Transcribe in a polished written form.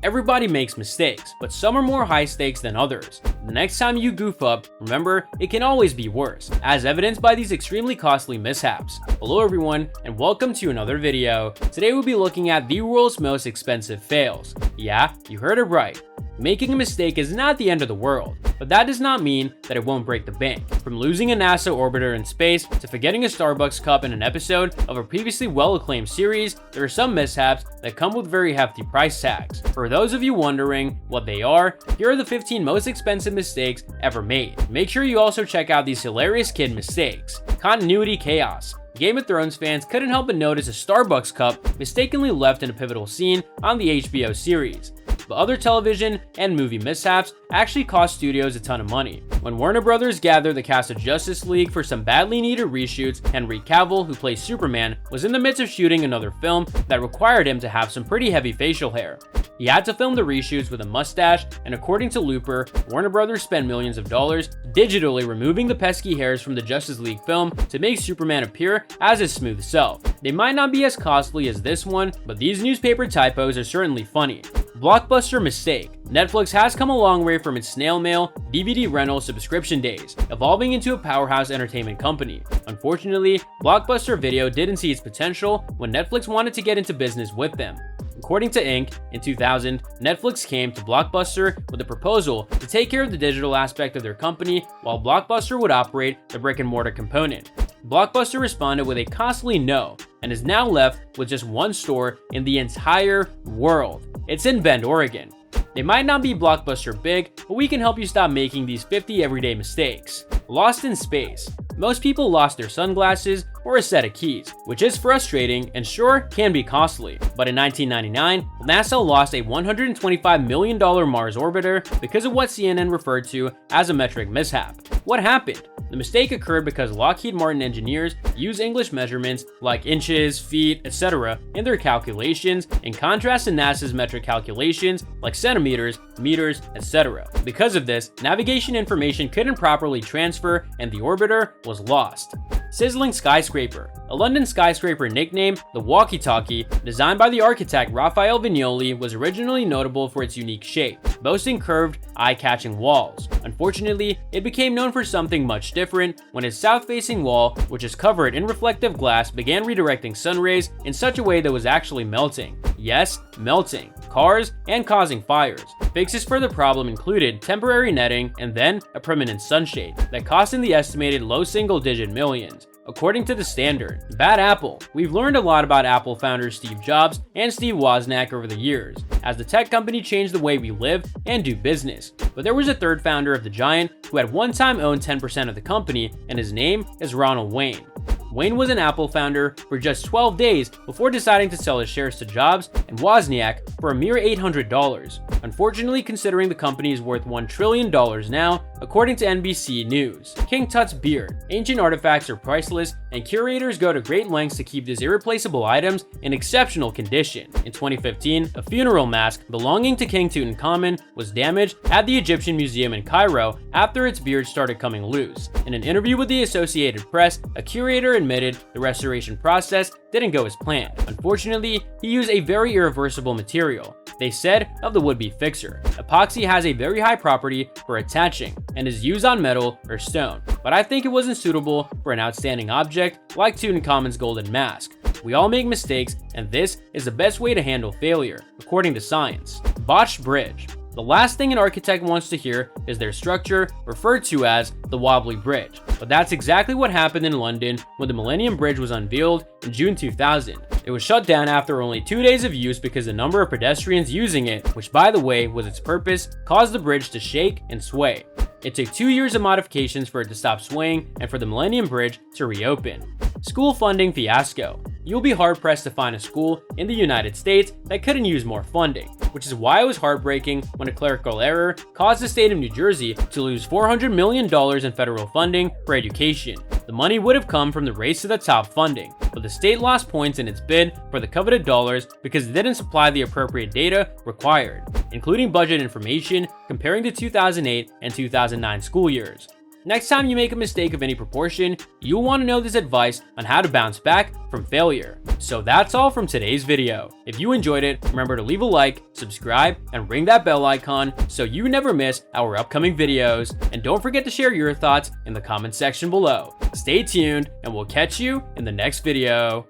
Everybody makes mistakes, but some are more high stakes than others. The next time you goof up, remember, it can always be worse, as evidenced by these extremely costly mishaps. Hello everyone, and welcome to another video. Today we'll be looking at the world's most expensive fails. Yeah, you heard it right. Making a mistake is not the end of the world, but that does not mean that it won't break the bank. From losing a NASA orbiter in space to forgetting a Starbucks cup in an episode of a previously well-acclaimed series, there are some mishaps that come with very hefty price tags. For those of you wondering what they are, here are the 15 most expensive mistakes ever made. Make sure you also check out these hilarious kid mistakes. Continuity chaos. Game of Thrones fans couldn't help but notice a Starbucks cup mistakenly left in a pivotal scene on the HBO series. But other television and movie mishaps actually cost studios a ton of money. When Warner Brothers gathered the cast of Justice League for some badly needed reshoots, Henry Cavill, who plays Superman, was in the midst of shooting another film that required him to have some pretty heavy facial hair. He had to film the reshoots with a mustache, and according to Looper, Warner Brothers spent millions of dollars digitally removing the pesky hairs from the Justice League film to make Superman appear as his smooth self. They might not be as costly as this one, but these newspaper typos are certainly funny. Blockbuster mistake. Netflix has come a long way from its snail mail, DVD rental subscription days, evolving into a powerhouse entertainment company. Unfortunately, Blockbuster Video didn't see its potential when Netflix wanted to get into business with them. According to Inc., in 2000, Netflix came to Blockbuster with a proposal to take care of the digital aspect of their company while Blockbuster would operate the brick-and-mortar component. Blockbuster responded with a costly no and is now left with just one store in the entire world. It's in Bend, Oregon. They might not be Blockbuster big, but we can help you stop making these 50 everyday mistakes. Lost in space. Most people lost their sunglasses or a set of keys, which is frustrating and sure can be costly. But in 1999, NASA lost a $125 million Mars orbiter because of what CNN referred to as a metric mishap. What happened? The mistake occurred because Lockheed Martin engineers use English measurements like inches, feet, etc. in their calculations, in contrast to NASA's metric calculations like centimeters, meters, etc. Because of this, navigation information couldn't properly transfer and the orbiter was lost. Sizzling skyscraper. A London skyscraper nicknamed the Walkie-Talkie, designed by the architect Raphael Vignoli, was originally notable for its unique shape, boasting curved, eye-catching walls. Unfortunately, it became known for something much different when its south-facing wall, which is covered in reflective glass, began redirecting sun rays in such a way that was actually melting. Yes, melting cars and causing fires. Fixes for the problem included temporary netting and then a permanent sunshade that cost in the estimated low single-digit millions. According to The Standard, bad Apple. We've learned a lot about Apple founders Steve Jobs and Steve Wozniak over the years, as the tech company changed the way we live and do business. But there was a third founder of the giant who had one time owned 10% of the company, and his name is Ronald Wayne. Wayne was an Apple founder for just 12 days before deciding to sell his shares to Jobs and Wozniak for a mere $800. Unfortunately, considering the company is worth $1 trillion now, according to NBC News. King Tut's beard. Ancient artifacts are priceless, and curators go to great lengths to keep these irreplaceable items in exceptional condition. In 2015, a funeral mask belonging to King Tutankhamun was damaged at the Egyptian Museum in Cairo after its beard started coming loose. In an interview with the Associated Press, a curator admitted the restoration process didn't go as planned. Unfortunately, he used a very irreversible material. They said of the would-be fixer, epoxy has a very high property for attaching and is used on metal or stone, but I think it wasn't suitable for an outstanding object like Tutankhamun's golden mask. We all make mistakes, and this is the best way to handle failure, according to science. Botched bridge. The last thing an architect wants to hear is their structure referred to as the wobbly bridge, but that's exactly what happened in London when the Millennium Bridge was unveiled in June 2000. It was shut down after only 2 days of use because the number of pedestrians using it, which by the way was its purpose, caused the bridge to shake and sway. It took 2 years of modifications for it to stop swaying and for the Millennium Bridge to reopen. School funding fiasco. You'll be hard-pressed to find a school in the United States that couldn't use more funding, which is why it was heartbreaking when a clerical error caused the state of New Jersey to lose $400 million in federal funding for education. The money would have come from the race to the top funding, but the state lost points in its bid for the coveted dollars because it didn't supply the appropriate data required, including budget information comparing the 2008 and 2009 school years. Next time you make a mistake of any proportion, you'll want to know this advice on how to bounce back from failure. So that's all from today's video. If you enjoyed it, remember to leave a like, subscribe, and ring that bell icon so you never miss our upcoming videos. And don't forget to share your thoughts in the comment section below. Stay tuned, and we'll catch you in the next video.